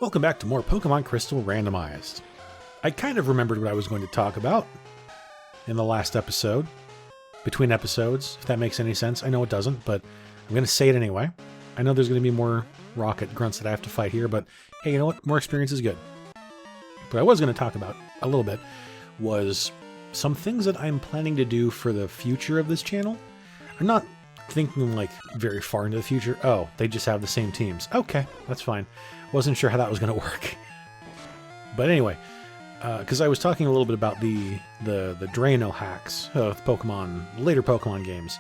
Welcome back to more Pokemon Crystal Randomized. I kind of remembered what I was going to talk about in the last episode, between episodes, if that makes any sense. I know it doesn't, but I'm going to say it anyway. I know there's going to be more rocket grunts that I have to fight here, but hey, you know what? More experience is good. What I was going to talk about a little bit was some things that I'm planning to do for the future of this channel. I'm not thinking like very far into the future. Oh, they just have the same teams. Okay, that's fine. Wasn't sure how that was going to work. But anyway, because I was talking a little bit about the Drano hacks of Pokemon, later Pokemon games.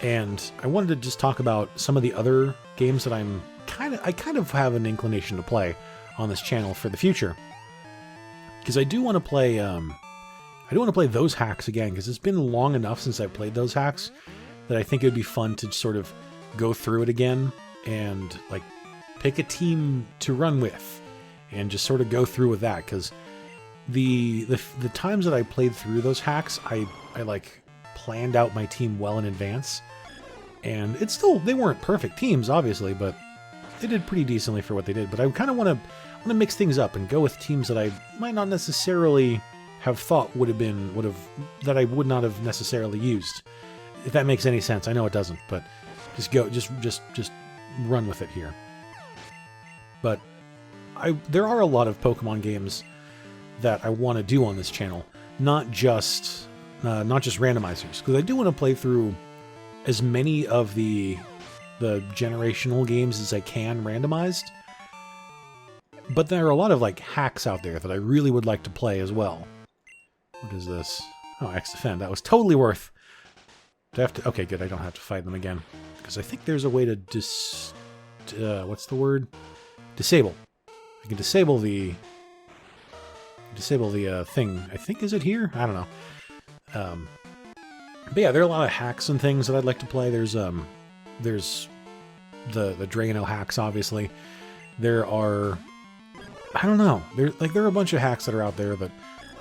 And I wanted to just talk about some of the other games that I kind of have an inclination to play on this channel for the future. Because I do want to play those hacks again, because it's been long enough since I've played those hacks that I think it would be fun to sort of go through it again and like pick a team to run with and just sort of go through with that. Because the times that I played through those hacks, I like planned out my team well in advance, and it's still, they weren't perfect teams obviously, but they did pretty decently for what they did. But I kind of want to mix things up and go with teams that I might not necessarily have thought that I would not have necessarily used. If that makes any sense. I know it doesn't, but just run with it here. But there are a lot of Pokemon games that I want to do on this channel, not just randomizers, because I do want to play through as many of the generational games as I can randomized. But there are a lot of like hacks out there that I really would like to play as well. What is this? Oh, X Defend. That was totally worth. Do I have to? Okay, good. I don't have to fight them again, because I think there's a way to what's the word? Disable. I can disable the thing. I think, is it here? I don't know. But yeah, there are a lot of hacks and things that I'd like to play. There's the Drano hacks, obviously. There are, I don't know. There are a bunch of hacks that are out there that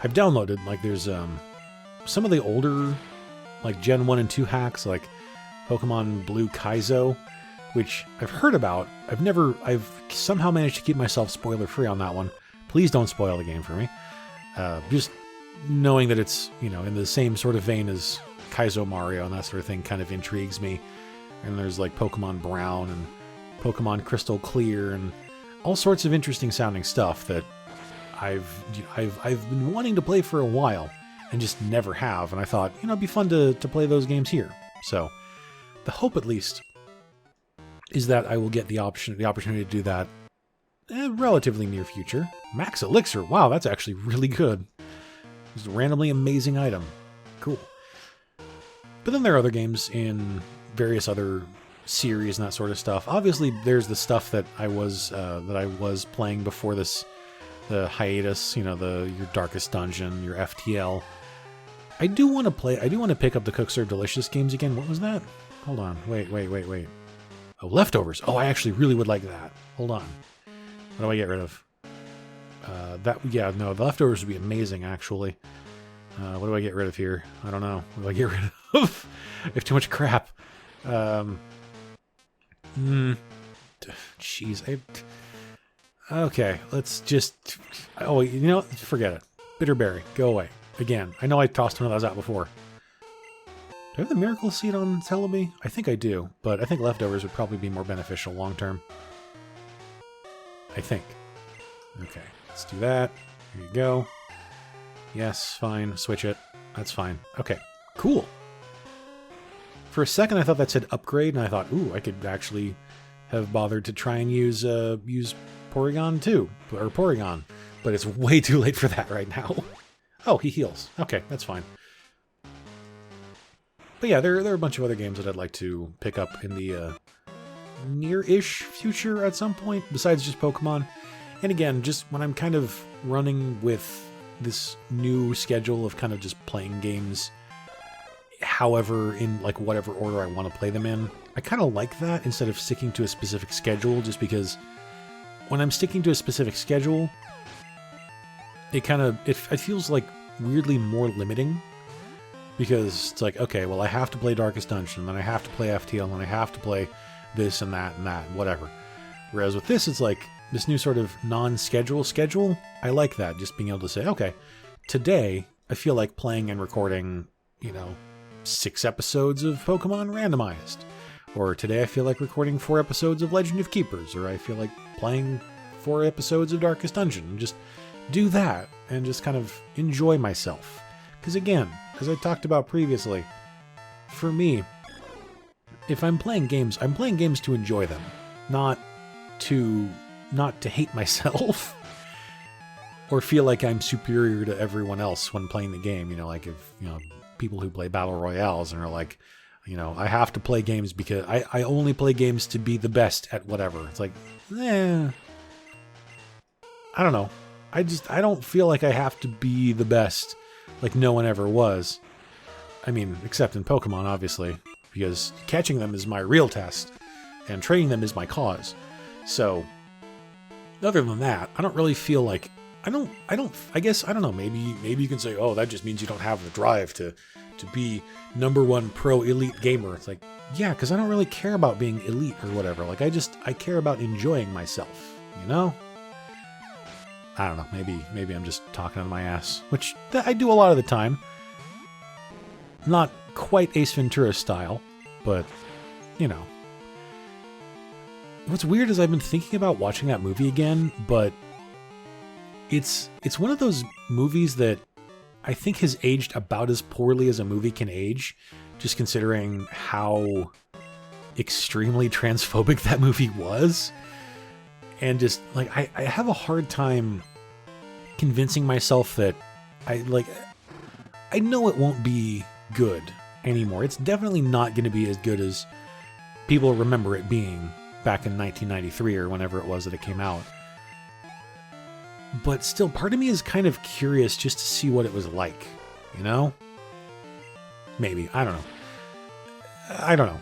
I've downloaded. Like there's some of the older like Gen 1 and 2 hacks, like Pokemon Blue Kaizo, which I've heard about. I've somehow managed to keep myself spoiler free on that one. Please don't spoil the game for me. Just knowing that it's, you know, in the same sort of vein as Kaizo Mario and that sort of thing kind of intrigues me. And there's like Pokemon Brown and Pokemon Crystal Clear and all sorts of interesting sounding stuff that I've been wanting to play for a while and just never have. And I thought, you know, it'd be fun to play those games here. So the hope, at least, is that I will get the opportunity to do that in a relatively near future. Max Elixir. Wow, that's actually really good. It's a randomly amazing item. Cool. But then there are other games in various other series and that sort of stuff. Obviously, there's the stuff that I was playing before this, the hiatus. You know, your Darkest Dungeon, your FTL. I do want to pick up the Cook Serve Delicious games again. What was that? Hold on. Wait. Oh, Leftovers. Oh, I actually really would like that. Hold on. What do I get rid of? The Leftovers would be amazing, actually. What do I get rid of here? I don't know. What do I get rid of? I have too much crap. Jeez. Okay, let's just... Oh, you know, forget it. Bitterberry, go away. Again, I know I tossed one of those out before. Do I have the Miracle Seed on Celebi? I think I do, but I think Leftovers would probably be more beneficial long term. I think. Okay, let's do that. Here you go. Yes, fine. Switch it. That's fine. Okay, cool. For a second, I thought that said upgrade, and I thought, ooh, I could actually have bothered to try and use Porygon too, or Porygon, but it's way too late for that right now. Oh, he heals. Okay, that's fine. But yeah, there are a bunch of other games that I'd like to pick up in the near-ish future at some point, besides just Pokemon. And again, just when I'm kind of running with this new schedule of kind of just playing games, however, in like whatever order I want to play them in, I kind of like that instead of sticking to a specific schedule, just because when I'm sticking to a specific schedule, it feels like weirdly more limiting, because it's like, okay, well, I have to play Darkest Dungeon, then I have to play FTL, and I have to play this and that, whatever. Whereas with this, it's like, this new sort of non-schedule schedule. I like that. Just being able to say, okay, today I feel like playing and recording, 6 episodes of Pokemon Randomized. Or today I feel like recording 4 episodes of Legend of Keepers. Or I feel like playing 4 episodes of Darkest Dungeon. And just do that and just kind of enjoy myself. Because again, as I talked about previously, for me, if I'm playing games to enjoy them, not to hate myself or feel like I'm superior to everyone else when playing the game. Like if, people who play battle royales and are like, I have to play games because I only play games to be the best at whatever. It's like, I don't know. I don't feel like I have to be the best like no one ever was. I mean, except in Pokemon, obviously, because catching them is my real test and training them is my cause. So, other than that, I don't really feel like I guess, I don't know, maybe you can say, oh, that just means you don't have the drive to be #1 pro elite gamer. It's like, yeah, because I don't really care about being elite or whatever. Like, I care about enjoying myself, I don't know, maybe I'm just talking out of my ass, which I do a lot of the time. Not quite Ace Ventura style, but, What's weird is I've been thinking about watching that movie again, but it's one of those movies that I think has aged about as poorly as a movie can age, just considering how extremely transphobic that movie was. And just, like, I have a hard time convincing myself that I know it won't be good anymore. It's definitely not going to be as good as people remember it being back in 1993 or whenever it was that it came out. But still, part of me is kind of curious just to see what it was like, Maybe. I don't know.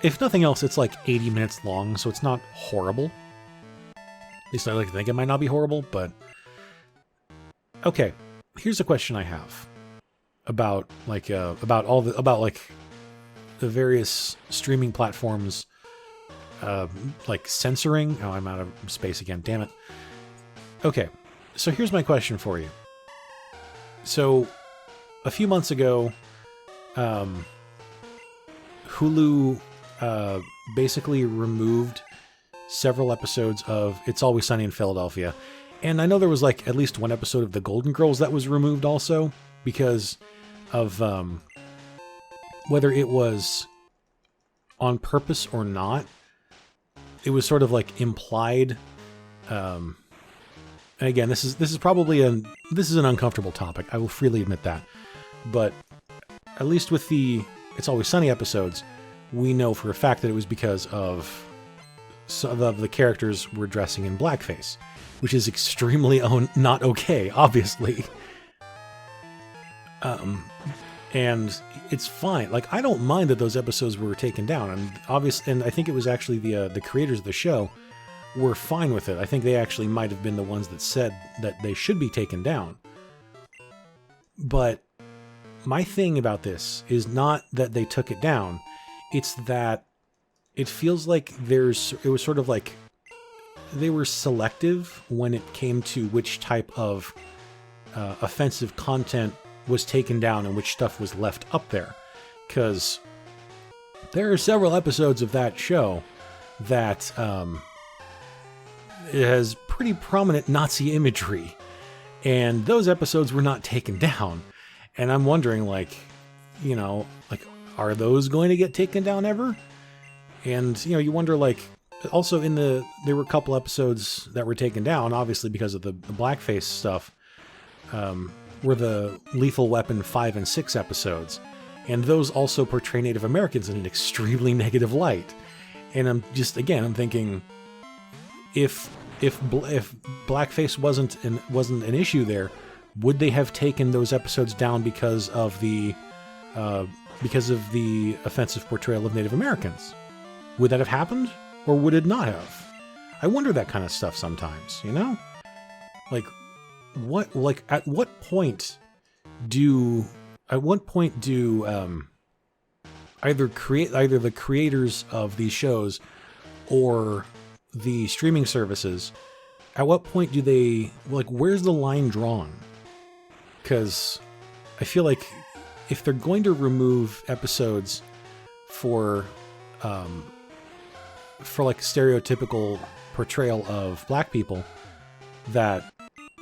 If nothing else, it's like 80 minutes long, so it's not horrible. At least I like to think it might not be horrible, but... Okay, here's a question I have about the various streaming platforms, like censoring. Oh, I'm out of space again. Damn it. Okay, so here's my question for you. So, a few months ago, Hulu basically removed several episodes of It's Always Sunny in Philadelphia. And I know there was like at least one episode of The Golden Girls that was removed also because of whether it was on purpose or not. It was sort of like implied. And again, this is probably an uncomfortable topic. I will freely admit that. But at least with the It's Always Sunny episodes, we know for a fact that it was because of some of the characters were dressing in blackface, which is extremely not okay, obviously. And it's fine. Like, I don't mind that those episodes were taken down. And I think it was actually the creators of the show were fine with it. I think they actually might have been the ones that said that they should be taken down. But my thing about this is not that they took it down. It's that it feels like it was sort of like they were selective when it came to which type of offensive content was taken down and which stuff was left up there. Because there are several episodes of that show that it has pretty prominent Nazi imagery. And those episodes were not taken down. And I'm wondering, are those going to get taken down ever? And, you wonder, also there were a couple episodes that were taken down, obviously because of the blackface stuff, were the Lethal Weapon 5 and 6 episodes. And those also portray Native Americans in an extremely negative light. And I'm thinking, if blackface wasn't an issue there, would they have taken those episodes down because of the offensive portrayal of Native Americans? Would that have happened, or would it not have? I wonder that kind of stuff sometimes, Like, at what point do either the creators of these shows or the streaming services at what point do they, like, where's the line drawn? Because I feel like if they're going to remove episodes for like stereotypical portrayal of black people, that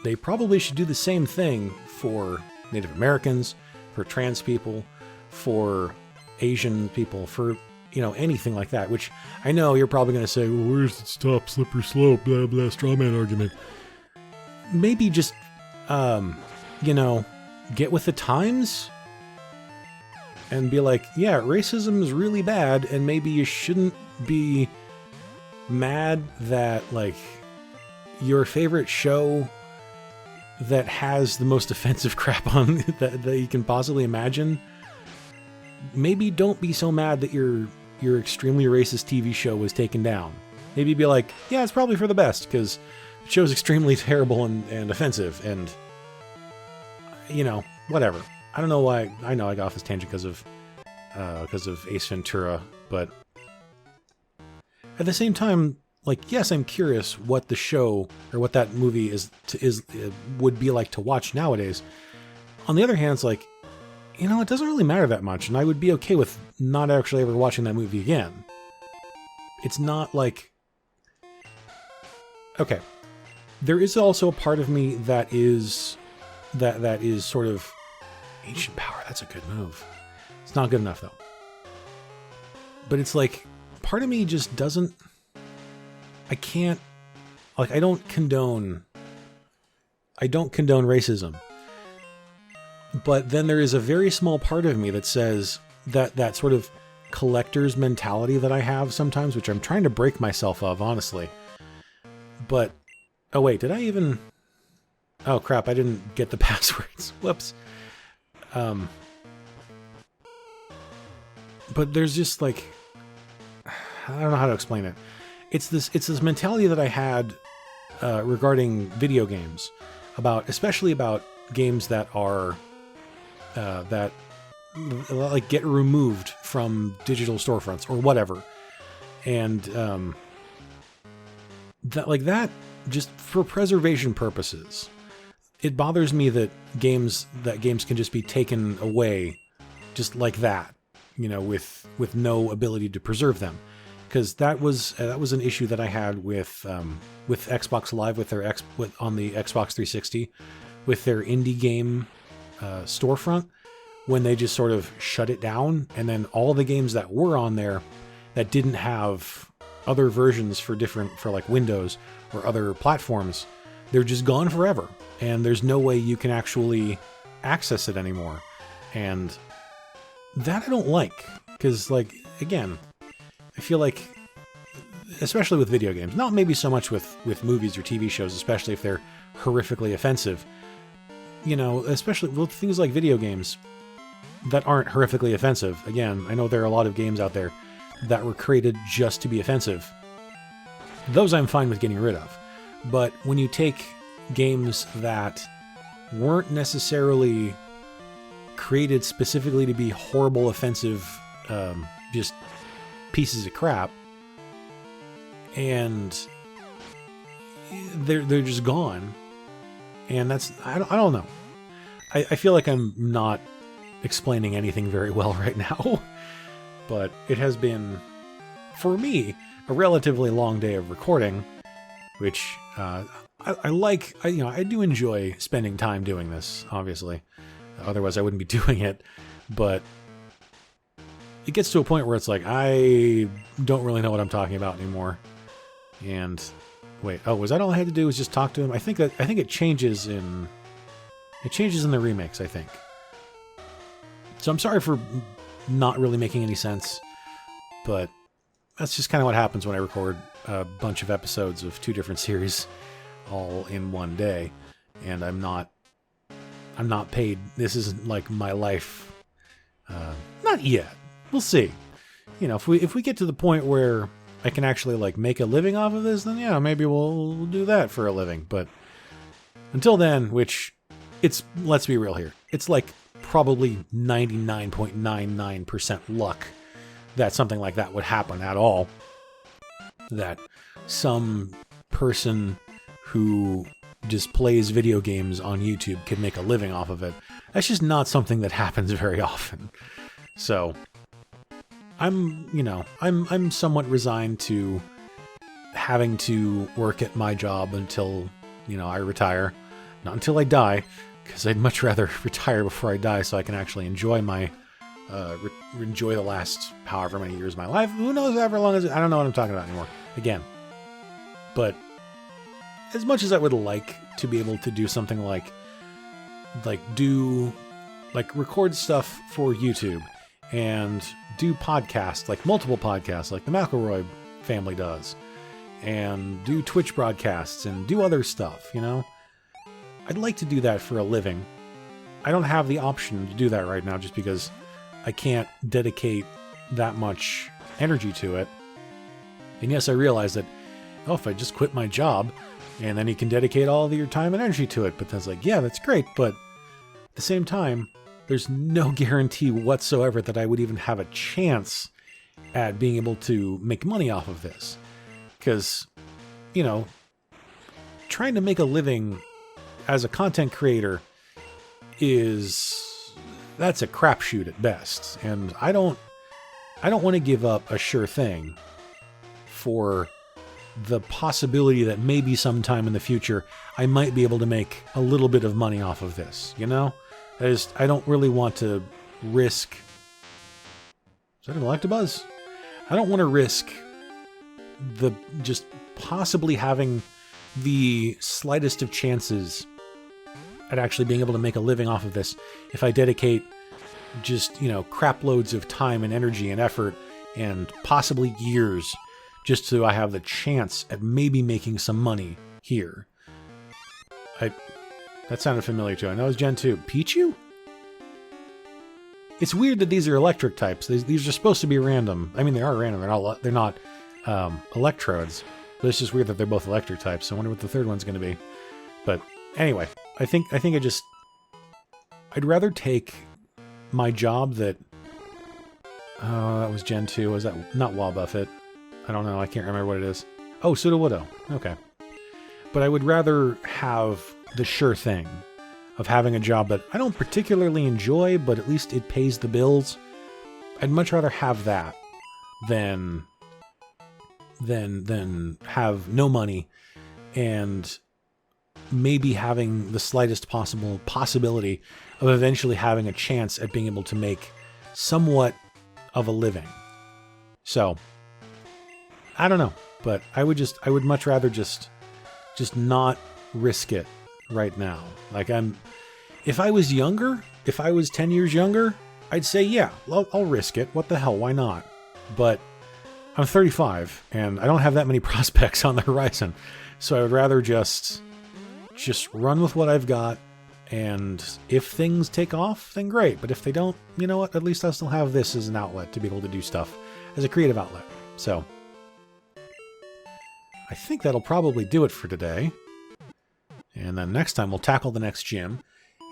they probably should do the same thing for Native Americans, for trans people, for Asian people, for, anything like that, which I know you're probably going to say, well, where's the stop, slippery slope, blah, blah, straw man argument. Maybe just, get with the times and be like, yeah, racism is really bad, and maybe you shouldn't be mad that, like, your favorite show that has the most offensive crap on that you can possibly imagine, maybe don't be so mad that your extremely racist TV show was taken down. Maybe be like, yeah, it's probably for the best, because the show's extremely terrible and offensive, and, whatever. I don't know why. I know I got off this tangent because of Ace Ventura, but at the same time, like, yes, I'm curious what the show or what that movie would be like to watch nowadays. On the other hand, it's like, it doesn't really matter that much, and I would be okay with not actually ever watching that movie again. It's not like... Okay. There is also a part of me that is sort of ancient power. That's a good move. It's not good enough, though. But it's like, part of me just doesn't... I can't... Like, I don't condone racism. But then there is a very small part of me that says that sort of collector's mentality that I have sometimes, which I'm trying to break myself of, honestly. But, oh wait, did I even... Oh crap, I didn't get the passwords. Whoops. But there's just like... I don't know how to explain it. It's this mentality that I had regarding video games, especially about games that are... that like get removed from digital storefronts or whatever, and that just for preservation purposes, it bothers me that games can just be taken away just like that, with no ability to preserve them, because that was an issue that I had with Xbox Live, on the Xbox 360, with their indie game storefront, when they just sort of shut it down, and then all the games that were on there that didn't have other versions for like Windows or other platforms, they're just gone forever, and there's no way you can actually access it anymore. And that I don't like, because, like, again, I feel like, especially with video games, not maybe so much with movies or TV shows, especially if they're horrifically offensive, especially with things like video games that aren't horrifically offensive. Again, I know there are a lot of games out there that were created just to be offensive. Those I'm fine with getting rid of. But when you take games that weren't necessarily created specifically to be horrible, offensive, just pieces of crap, and they're just gone, and that's... I don't know. I feel like I'm not explaining anything very well right now, but it has been, for me, a relatively long day of recording, which I like. I do enjoy spending time doing this, obviously. Otherwise, I wouldn't be doing it. But it gets to a point where it's like, I don't really know what I'm talking about anymore. And wait, oh, was that all I had to do was just talk to him? I think it changes in the remakes, I think. So I'm sorry for not really making any sense, but that's just kind of what happens when I record a bunch of episodes of 2 different series all in one day, and I'm not paid. This isn't like my life. Not yet. We'll see. If we get to the point where I can actually like make a living off of this, then yeah, maybe we'll do that for a living. But until then, let's be real here. It's like probably 99.99% luck that something like that would happen at all. That some person who just plays video games on YouTube can make a living off of it. That's just not something that happens very often. So I'm somewhat resigned to having to work at my job until, I retire. Not until I die, because I'd much rather retire before I die so I can actually enjoy enjoy the last however many years of my life. Who knows however long as I don't know what I'm talking about anymore. Again. But as much as I would like to be able to do something like record stuff for YouTube and do podcasts, like multiple podcasts, like the McElroy family does, and do Twitch broadcasts and do other stuff, I'd like to do that for a living. I don't have the option to do that right now just because I can't dedicate that much energy to it. And yes, I realize that, if I just quit my job, and then you can dedicate all of your time and energy to it. But that's yeah, that's great. But at the same time, there's no guarantee whatsoever that I would even have a chance at being able to make money off of this. Because, trying to make a living as a content creator that's a crapshoot at best. And I don't want to give up a sure thing for the possibility that maybe sometime in the future I might be able to make a little bit of money off of this, I don't really want to risk... Is that an Electabuzz? I don't want to risk just possibly having the slightest of chances at actually being able to make a living off of this if I dedicate just, crap loads of time and energy and effort and possibly years just so I have the chance at maybe making some money here. That sounded familiar too. I know it's Gen 2. Pichu? It's weird that these are electric types. These are supposed to be random. I mean, they are random. They're not electrodes. But it's just weird that they're both electric types. So I wonder what the third one's going to be. But anyway, I'd rather take my job that was Gen 2. Was that not Wobbuffet? I don't know. I can't remember what it is. Oh, Sudowoodo. Okay. But I would rather have the sure thing of having a job that I don't particularly enjoy, but at least it pays the bills. I'd much rather have that than have no money and maybe having the slightest possible possibility of eventually having a chance at being able to make somewhat of a living. So I don't know, but I would much rather just not risk it right now. If I was younger, if I was 10 years younger, I'd say, yeah, I'll risk it. What the hell? Why not? But I'm 35 and I don't have that many prospects on the horizon. So I would rather just run with what I've got. And if things take off, then great. But if they don't, you know what? At least I'll still have this as an outlet to be able to do stuff as a creative outlet. So I think that'll probably do it for today. And then next time we'll tackle the next gym,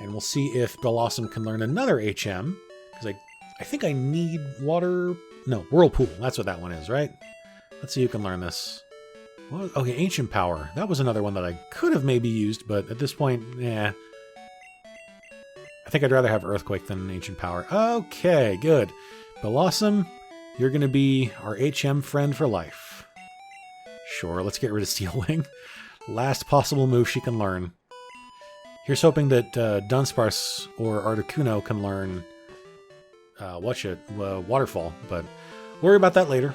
and we'll see if Blossom can learn another HM, because I think I need Whirlpool. That's what that one is, right? Let's see who can learn this. Well, okay, Ancient Power. That was another one that I could have maybe used, but at this point, I think I'd rather have Earthquake than Ancient Power. Okay, good. Blossom, you're going to be our HM friend for life. Sure, let's get rid of Steel Wing. Last possible move she can learn. Here's hoping that Dunsparce or Articuno can learn Waterfall, but worry about that later.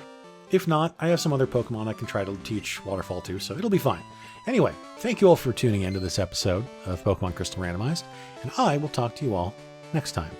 If not, I have some other Pokemon I can try to teach Waterfall to, so it'll be fine. Anyway, thank you all for tuning into this episode of Pokemon Crystal Randomized, and I will talk to you all next time.